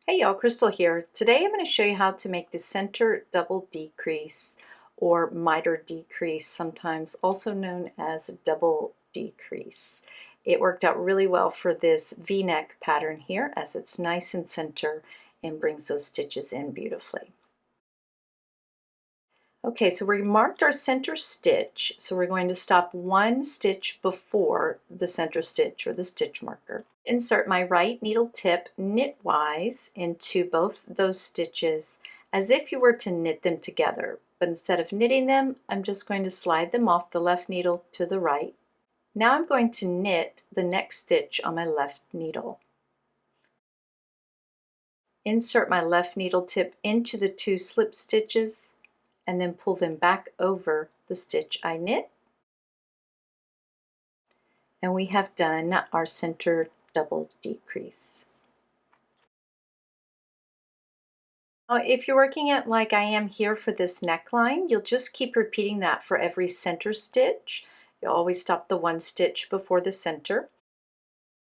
Hey y'all, Crystal here. Today I'm going to show you how to make the center double decrease or miter decrease, sometimes also known as double decrease. It worked out really well for this V-neck pattern here as it's nice and center and brings those stitches in beautifully. Okay, so we marked our center stitch, so we're going to stop one stitch before the center stitch or the stitch marker. Insert my right needle tip knitwise into both those stitches as if you were to knit them together, but instead of knitting them, I'm just going to slide them off the left needle to the right. Now I'm going to knit the next stitch on my left needle. Insert my left needle tip into the two slip stitches and then pull them back over the stitch I knit. And we have done our center double decrease. Now, if you're working it like I am here for this neckline, you'll just keep repeating that for every center stitch. You'll always stop the one stitch before the center.